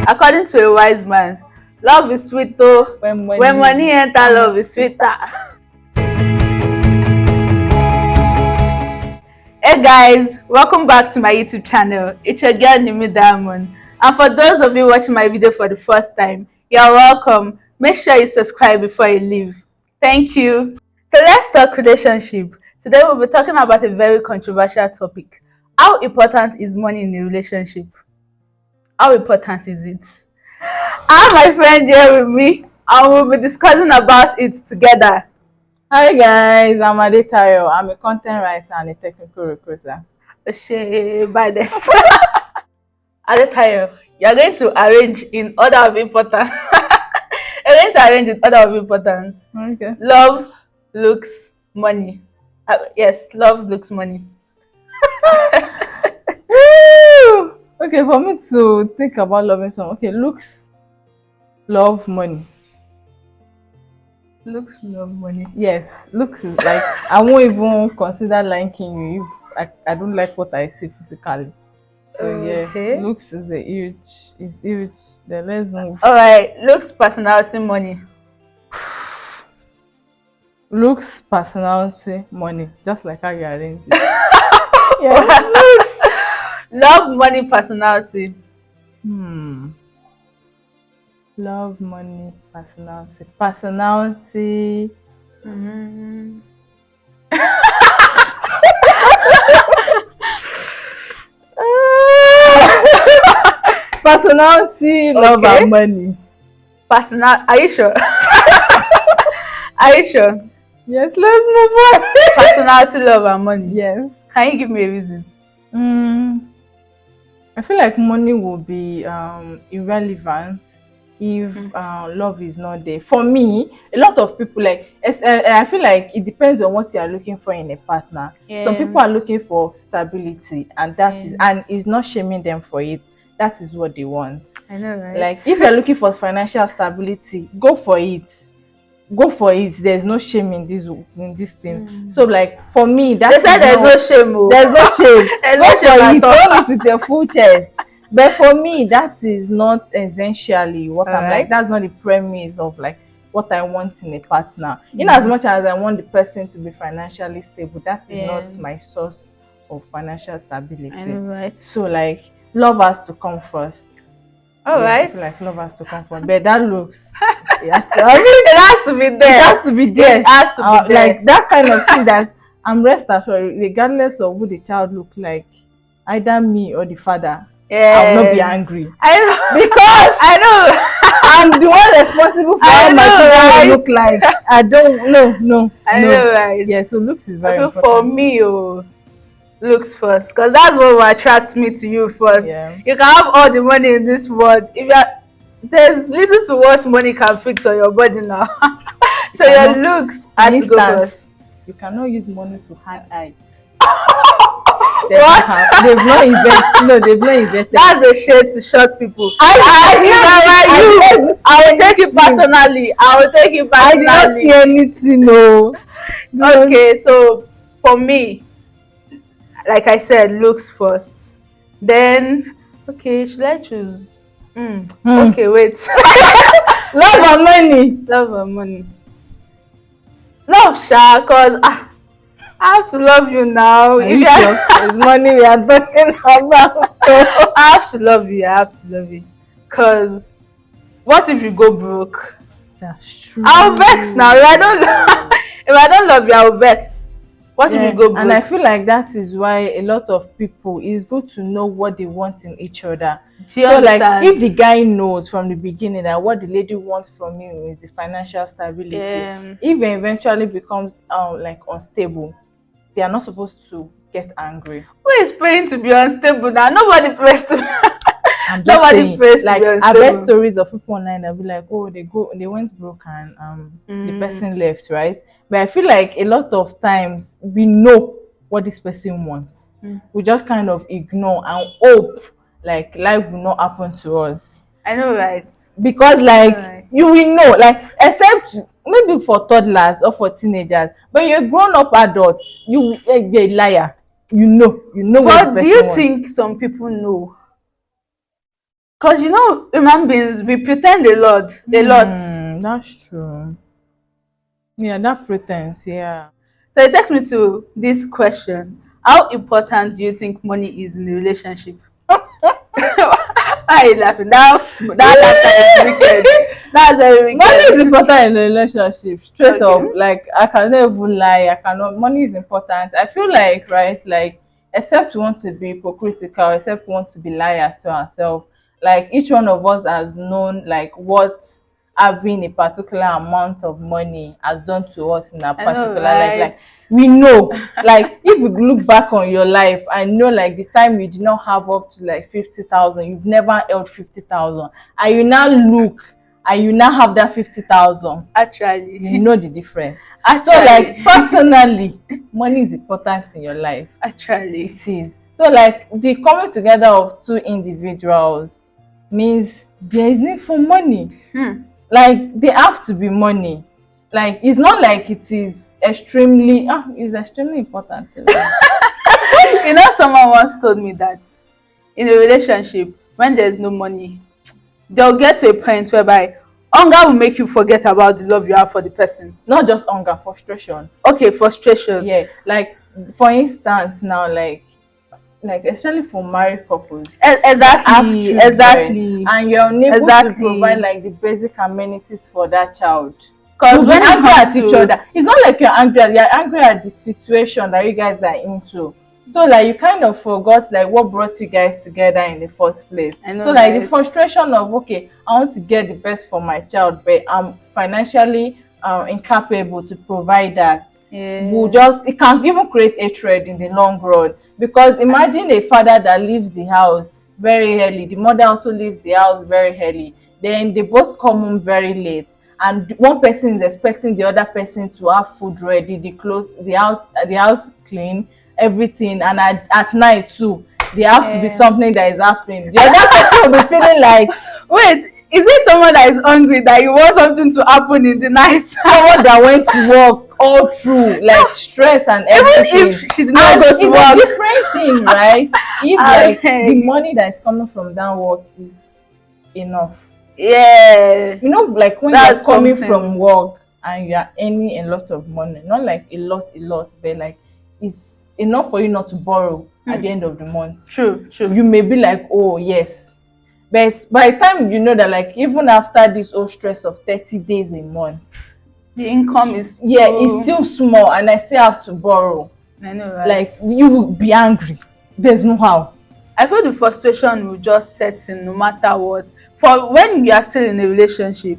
According to a wise man, love is sweet though. When When money enter, love is sweeter. Hey guys, welcome back to my YouTube channel. It's your girl Nimi Diamond. And for those of you watching my video for the first time, you're welcome. Make sure you subscribe before you leave. Thank you. So let's talk relationship. Today we'll be talking about a very controversial topic. How important is money in a relationship? How important is it? I have my friend here with me and we'll be discussing about it together. Hi guys, I'm Adetayo. I'm a content writer and a technical recruiter. By this. Adetayo, you're going to arrange in order of importance. You're going to arrange in order of importance. Okay. Love, looks, money. Yes, love, looks, money. Okay, for me to think about loving someone, okay, looks, love, money. Looks, love, money. Yes, looks is like I won't even consider liking you if I don't like what I see physically. So Okay. yeah, looks is huge. The let's move. Alright, looks, personality, money. Looks, personality, money. Just like how you arrange it. Yeah. Looks. Love, money, personality. Love, money, personality. Personality. Personality, love, Okay. and money. Are you sure? Are you sure? Yes, let's move on. Personality, love, and money. Yes. Can you give me a reason? I feel like money will be irrelevant if love is not there. For me, a lot of people I feel like it depends on what you are looking for in a partner. Yeah. Some people are looking for stability, and and it's not shaming them for it. That is what they want. I know, right? Like if you're looking for financial stability, go for it. There's no shame in this thing. So like for me, they said there's no shame. There's no shame. There's Go no shame for it. at all. Own it with your full chest. But for me, that is not essentially what I'm like. That's not the premise of like what I want in a partner. In as much as I want the person to be financially stable, that is not my source of financial stability. I know, right? So like love has to come first. All right. Like love has to come first. But that looks it has to be there. It has to be there. It has to be there. Like that kind of thing that I'm rest assured, regardless of who the child look like, either me or the father, I will not be angry. I know. Because I know. I'm the one responsible for how my children look like. I don't know. I know, right? Yeah, so looks is very important. For me, looks first, because that's what will attract me to you first. Yeah. You can have all the money in this world. There's little to what money can fix on your body now. So your looks has to go first. You cannot use money to hide eyes. What? They've not invented. That's the shade to shock people. I will take it personally. I did not see anything. No. Okay, so for me, like I said, looks first. Then, okay, should I choose? Okay, wait. Love and money. Love and money. Love, Sha, because I have to love you now. It's money we are talking about. I have to love you. Because what if you go broke? That's true. I'll vex now. If I don't love you, I'll vex. What if you go broke? And I feel like that is why a lot of people, it's good to know what they want in each other. Do you understand? Like if the guy knows from the beginning that what the lady wants from him is the financial stability, if it eventually becomes like unstable, they are not supposed to get angry. Who is praying to be unstable now? Nobody prays to I'm just nobody saying, prays like to be I unstable. read stories of people online that be like, oh, they went broke and the person left, right? But I feel like a lot of times we know what this person wants. We just kind of ignore and hope like life will not happen to us. I know, right? Because like you will know, like except maybe for toddlers or for teenagers, but you're a grown-up adult, you're a liar. You know. But do you think some people know? Because you know, human beings, we pretend a lot, a lot. That's true. Yeah, that pretense, yeah. So it takes me to this question: how important do you think money is in a relationship? Why are you laughing? That laughter is wicked. That's very Money is wicked. important in a relationship, straight Okay. up. Like I cannot even lie. I cannot. Money is important. I feel like, right, like except we want to be hypocritical, except we want to be liars to ourselves. Like each one of us has known like what having a particular amount of money has done to us in a I know, particular life. right? Like we know, like if you look back on your life, I know like the time you did not have up to like 50,000, you've never held 50,000, and you now look and you now have that 50,000, you Actually, know the difference. So like actually, personally, money is important in your life. actually. It is. So like the coming together of two individuals means there is need for money. Hmm. Like they have to be money. Like it's not like it is extremely it's extremely important to life. You know, someone once told me that in a relationship, when there's no money, they'll get to a point whereby hunger will make you forget about the love you have for the person. Not just hunger, frustration. Okay, frustration. Yeah. Like for instance now, like especially for married couples that have Exactly, children exactly, and you're unable to provide exactly. like the basic amenities for that child, Because you'll be when it angry comes at each to, other. It's not like you're angry at the situation that you guys are into. So like you kind of forgot like what brought you guys together in the first place. I So know, like the right? frustration of, okay, I want to get the best for my child, but I'm financially incapable to provide that, will Yeah. just, it can even create hatred in the long run. Because imagine a father that leaves the house very early, the mother also leaves the house very early, then they both come home very late, and one person is expecting the other person to have food ready, the clothes, the house clean, everything, and at night too there have to be Yeah. something that is happening. The other person will be feeling like Wait, is it someone that is hungry that you want something to happen in the night? someone that went to work all through, like stress and Even everything. if she did not And go to it's a work. different thing, right? If I like the beg. money that is coming from that work is enough. Yeah. You know, like when you're That's coming from something. work and you're earning a lot of money, not like a lot, but like it's enough for you not to borrow at the Hmm. end of the month. True, true. You may be like, oh yes, but by the time you know that, like even after this whole stress of 30 days a month, The income is yeah, it's too. still small and I still have to borrow, I know, right? like you will be angry. There's no how. I feel the frustration will just set in no matter what. For when you are still in a relationship,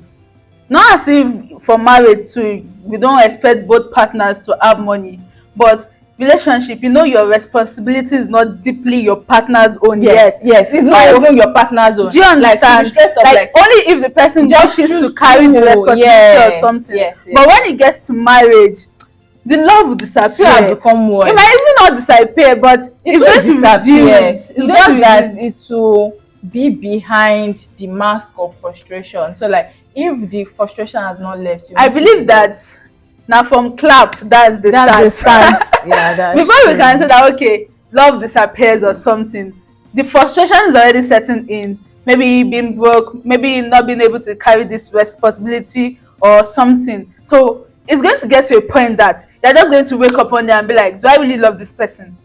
not as if for marriage too, we don't expect both partners to have money, but relationship, you know, your responsibility is not deeply your partner's own Yes, yet. yes, it's not So even your partner's own. do you Like to be understand? straight up, Like like only if the person just wishes to choose carry the to, responsibility or yes, something. yes, yes, But when yes. it gets to marriage, the love will Two have disappear. become It one. might even not disappear, but It it's will going to disappear. reduce. It's It's going to just that reduce. it will be behind the mask of frustration. So like if the frustration has not left, you I won't see the believe love. that now from clap, that's the That's the start. stance. Yeah, that's Before we can say true. that, okay, love disappears or something, the frustration is already setting in. Maybe being broke, maybe not being able to carry this responsibility or something. So it's going to get to a point that you're just going to wake up one day and be like, do I really love this person?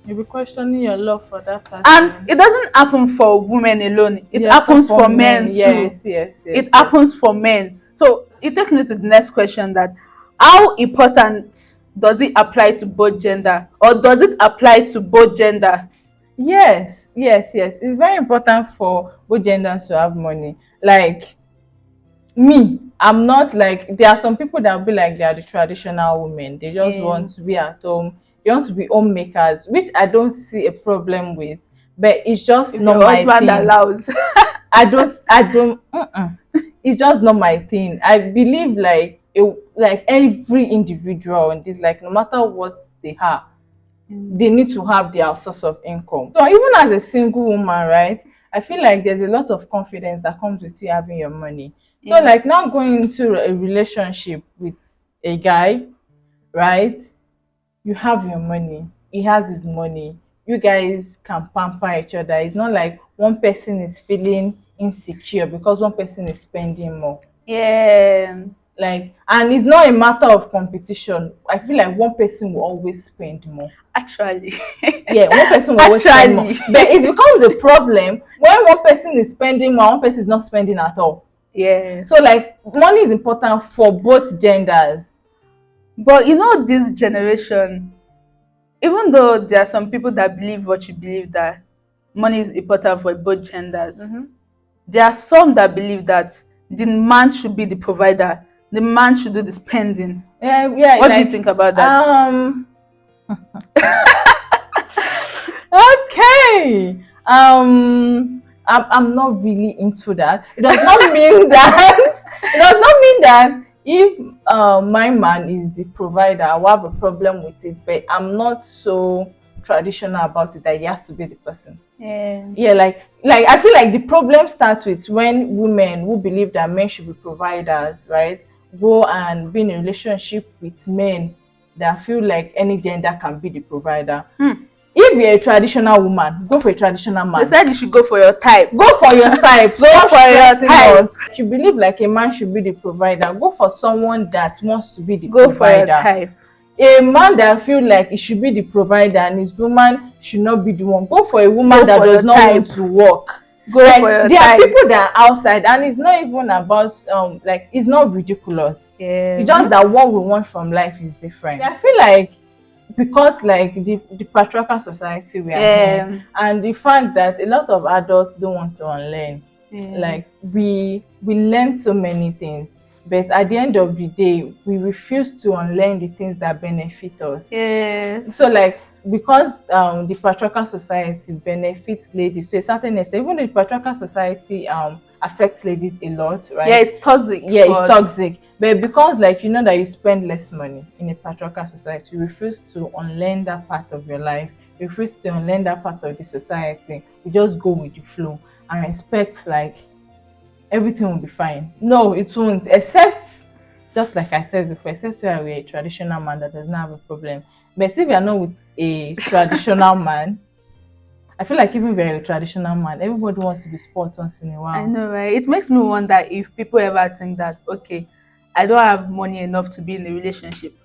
You'll be questioning your love for that And person. it doesn't happen for women alone, it Yeah, happens for for men men. too. Yes, yes, It yes, yes. happens for men. So it takes me to the next question: that how important does it apply to both gender, or does it apply to both gender? Yes, yes, yes. It's very important for both genders to have money. Like me, I'm not like, there are some people that will be like they are the traditional women. They just Yeah. want to be at home. They want to be homemakers, which I don't see a problem with. But it's just If not your my husband thing. allows. I don't. It's just not my thing. I believe like every individual in this, like no matter what they are, they need to have their source of income. So even as a single woman, right, I feel like there's a lot of confidence that comes with you having your money. So Yeah. like now going into a relationship with a guy, right, you have your money, he has his money, you guys can pamper each other. It's not like one person is feeling insecure because one person is spending more. Yeah. Like, and it's not a matter of competition. I feel like one person will always spend more. Actually. Yeah, one person will always spend more. Actually. But it becomes a problem when one person is spending more, one person is not spending at all. Yeah. So like money is important for both genders. But you know, this generation, even though there are some people that believe what you believe, that money is important for both genders, there are some that believe that the man should be the provider, the man should do the spending. Yeah, yeah, What do you like think about that? okay. I'm not really into that. It does not mean that it does not mean that if my man is the provider, I will have a problem with it. But I'm not so traditional about it that he has to be the person. Yeah. Yeah, like I feel like the problem starts with when women who believe that men should be providers, right, go and be in a relationship with men that feel like any gender can be the provider. If you're a traditional woman, go for a traditional They man. said you should go for your type. Go for your type. Go for your type. If you believe like a man should be the provider, go for someone that wants to be the Go for your provider. type. A man that feel like he should be the provider and his woman should not be the one, go for a woman Go that for does your not type. want to work. Go Like, for your there are type. people that are outside and it's not even about like it's not ridiculous. Yeah. It's just that what we want from life is different. I feel like because like the patriarchal society we are in, and the fact that a lot of adults don't want to unlearn. Like we learn so many things, but at the end of the day we refuse to unlearn the things that benefit us. Yes. So like, because the patriarchal society benefits ladies to a certain extent, even though the patriarchal society affects ladies a lot, right? Yeah, it's toxic. Yeah, it's toxic. But because like you know that you spend less money in a patriarchal society, you refuse to unlearn that part of your life, you refuse to unlearn that part of the society. You just go with the flow and expect like everything will be fine. No, it won't. Except, just like I said before, except where we're a traditional man that does not have a problem. But if you're not with a traditional man, I feel like even if you're a traditional man, everybody wants to be sport once in a while. I know, right? It makes me wonder if people ever think that, okay, I don't have money enough to be in a relationship.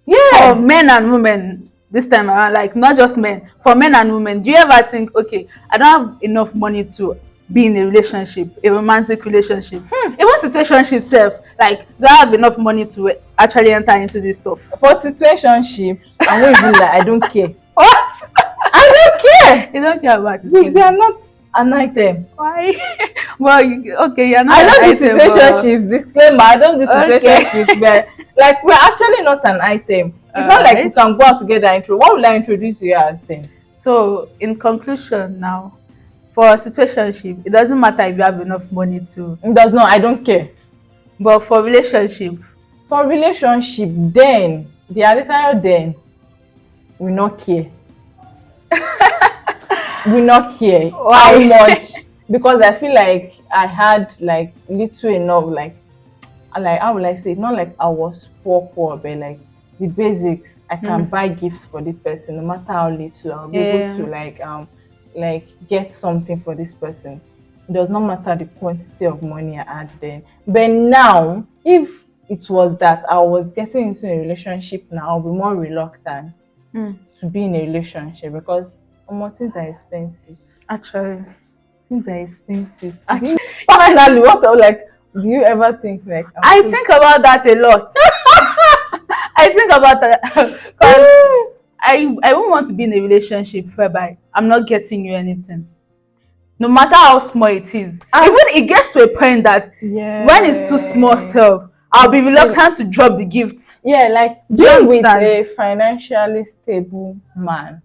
Yeah. For men and women this time around, like not just men, for men and women, do you ever think, okay, I don't have enough money to be in a relationship, a romantic relationship, even situationship self, like do I have enough money to actually enter into this stuff? For situationship, I won't even lie, I don't care. What? I don't care. You don't care about it? We are not an item. Why? Well, okay, you're not I don't do an item, situationships. Disclaimer, I don't do Okay. situationships, but like we're actually not an item. It's not like we Alright. can go out together and intro. What will I introduce you as then? So, in conclusion, now, for situationship, it doesn't matter if you have enough money to. It does not. I don't care. But for relationship, For relationship, then the other then we not care. We not care. Why? How much? Because I feel like I had like little enough, like how will I say it? Not like I was poor, but like the basics. I can buy gifts for this person, no matter how little. I'll be able to like get something for this person. It does not matter the quantity of money I had then. But now, if it was that I was getting into a relationship now, I'll be more reluctant to be in a relationship because things are expensive. actually, Things are expensive. Actually, Personally, do you ever think like I think about that a lot. I think about that because I won't want to be in a relationship whereby I'm not getting you anything, no matter how small it is. Even it gets to a point that when it's too small, so I'll be reluctant to drop the gifts. Yeah, like being with a financially stable man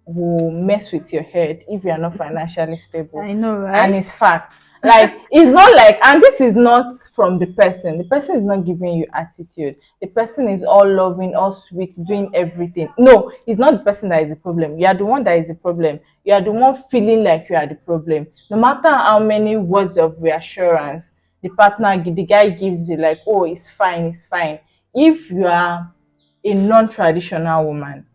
will mess with your head if you are not financially stable. I know, right? And it's fact. Like, it's not like, and this is not from the person. The person is not giving you attitude. The person is all loving, all sweet, doing everything. No, it's not the person that is the problem. You are the one that is the problem. You are the one feeling like you are the problem. No matter how many words of reassurance the guy gives you, like, oh, it's fine, it's fine. If you are a non-traditional woman,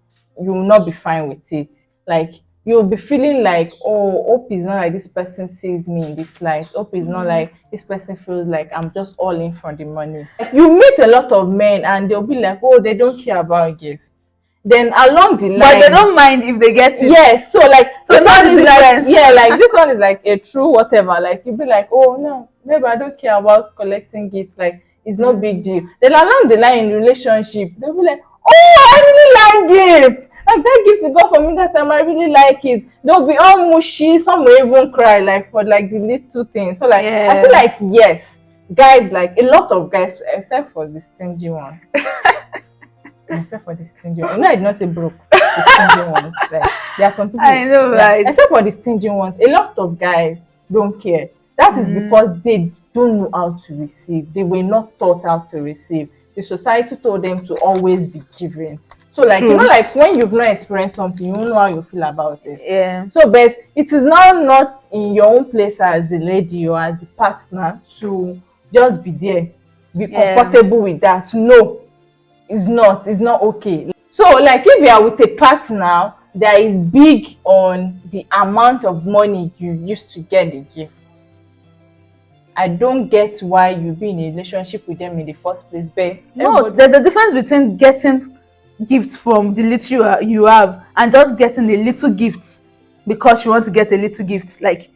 you will not be fine with it. Like, you'll be feeling like, oh, hope is not like this person sees me in this light. Hope is not like this person feels like I'm just all in for the money. You meet a lot of men and they'll be like, oh, they don't care about gifts. Then along the line, but they don't mind if they get it. yes, so like So this that's one the is like, difference. yeah, like this one is like a true whatever. Like you'll be like, oh no, maybe I don't care about collecting gifts. Like it's no big deal. Then along the line in relationship, they'll be like, oh, I really like gifts. Like that gift you got for me that time, I really like it. They'll be all mushy. Some will even cry like for like the little things. So like I feel Yeah. like yes, guys, like a lot of guys, except for the stingy ones. Except for the stingy ones. No, I did not say broke. The stingy ones. Like there are some people. I know, Yeah, right? except for the stingy ones, a lot of guys don't care. That is because they don't know how to receive. They were not taught how to receive. The society told them to always be giving. So like you know, True. like when you've not experienced something, you don't know how you feel about it. Yeah. So, but it is now not in your own place as the lady or as the partner to just be there, be comfortable with that. No, it's not okay. So like if you are with a partner that is big on the amount of money you used to get the gift, I don't get why you be in a relationship with them in the first place. But No, there's a difference between getting gifts from the little you have and just getting a little gift because you want to get a little gift. Like,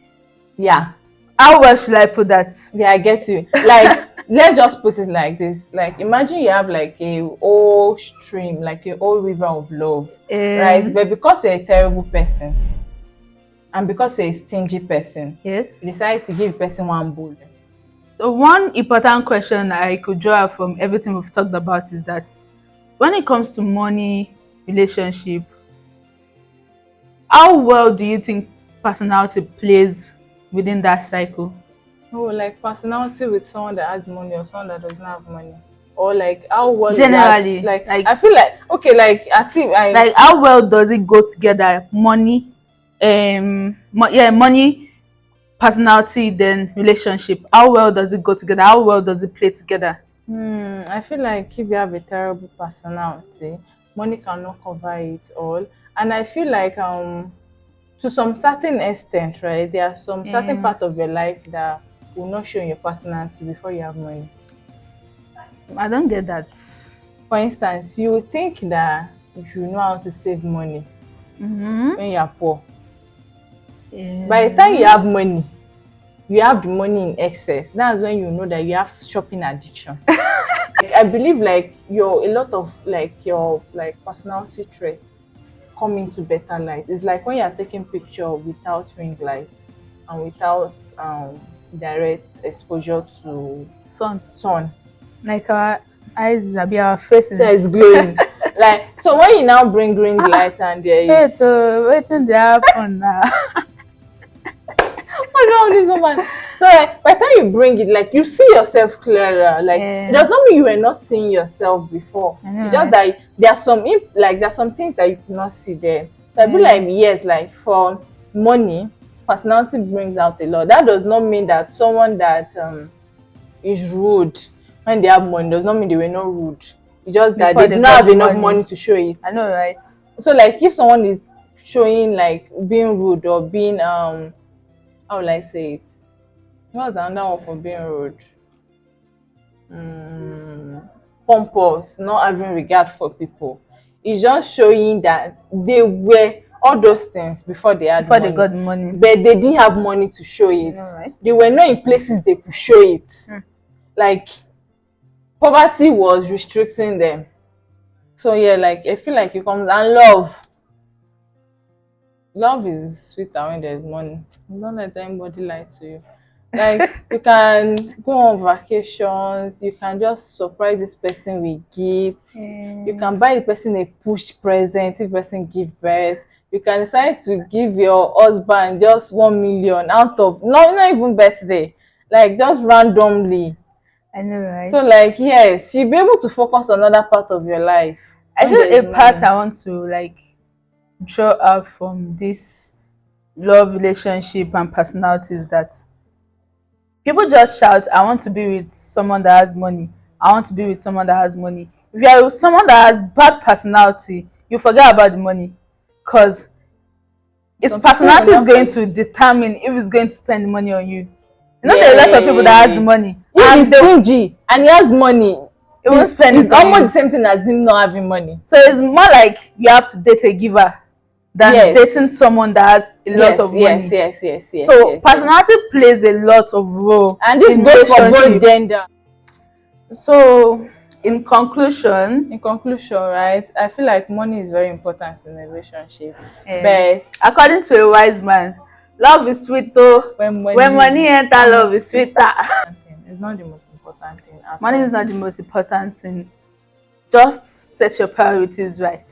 yeah, how well should I put that? yeah, I get you. Like let's just put it like this. Like imagine you have like a old stream, like a old river of love, right? But because you're a terrible person and because you're a stingy person, Yes. you decide to give the person one bowl. So one important question I could draw from everything we've talked about is that when it comes to money, relationship, how well do you think personality plays within that cycle? Oh, like personality with someone that has money or someone that does not have money, or like how well it has, Generally, like like I feel like okay, like I see, like how well does it go together? Money, money, personality, then relationship. How well does it go together? How well does it play together? I feel like if you have a terrible personality, money cannot cover it all, and I feel like to some certain extent, right? There are some certain part of your life that will not show in your personality before you have money. I don't get that. For instance, you would think that you know how to save money when you are poor. By the time you have money, you have the money in excess. That's when you know that you have shopping addiction. Like, I believe like a lot of like your like personality traits come into better light. It's like when you are taking picture without ring lights and without direct exposure to sun. Like our eyes, our faces. That is glowing. Like so when you now bring ring lights and there is waiting there happen now. what's wrong with this woman? So like by the time you bring it, like you see yourself clearer. Like it does not mean you were not seeing yourself before. It's just that there are some things that you cannot see there. So I feel like yes, like for money, personality brings out a lot. That does not mean that someone that is rude when they have money does not mean they were not rude. It's just that they do not have enough money to show it. I know, right? So like if someone is showing like being rude or being how will I say it? What's another one for being rude? Pompous, not having regard for people. It's just showing that they were all those things before they they got money, but they didn't have money to show it. Right. They were not in places they could show it. Like poverty was restricting them. So yeah, like I feel like it comes and love is sweeter when there's money. Don't let anybody lie to you. Like you can go on vacations, you can just surprise this person with gift. You can buy the person a push present if person give birth. You can decide to give your husband just 1 million out of not even birthday, like just randomly. I know, right? So like yes, you'll be able to focus on another part of your life. I feel a part I want to like draw out from this love, relationship, and personalities that people just shout, I want to be with someone that has money. I want to be with someone that has money. If you are with someone that has bad personality, you forget about the money. Because Its Some people will personality is not going be- to determine if it's going to spend money on you. You know, there are a lot of people that has the money If and he's they stingy and he has money, it won't spend it's it on almost you. the same thing as him not having money. So it's more like you have to date a giver than Yes. dating someone that has a lot of money. Yes. So personality plays a lot of role And this in goes for both relationship. gender. So in conclusion, Right, I feel like money is very important in a relationship. but But according to a wise man, love is sweet though. When money enter, love is sweeter. It's not the most important thing at Money all. is not the most important thing. Just set your priorities right.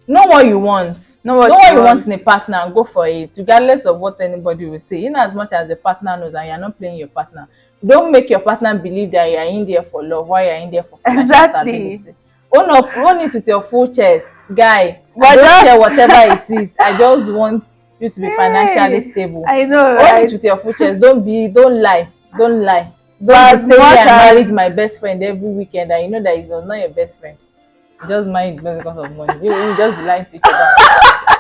Know what you want. Know what you you want in a partner and go for it, regardless of what anybody will say. In as much as the partner knows and you're not playing your partner, don't make your partner believe that you're in there for love while you're in there for financial Exactly. stability. Own it with your full chest, guy. But I don't just- care whatever it is. I just want you to be financially stable. I know, Own right? it with your full chest. Don't lie. Don't as be saying, much "Yeah, I married as- my best friend every weekend," and you know that he's not your best friend. You just married because of money. You just be lying to each other.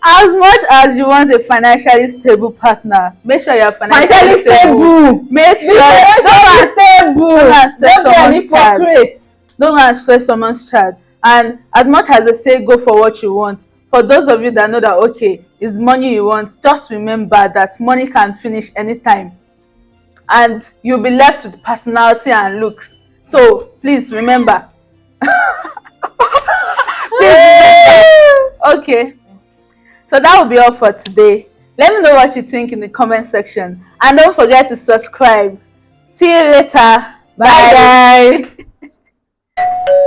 As much as you want a financially stable partner, make sure you're financially stable. Make sure Don't go and stress be an someone's child. hypocrite. Don't go and stress someone's child. And as much as they say go for what you want, for those of you that know that okay, it's money you want, just remember that money can finish anytime. And you'll be left with personality and looks. So please remember. Okay. So that will be all for today. Let me know what you think in the comment section. And don't forget to subscribe. See you later. Bye guys.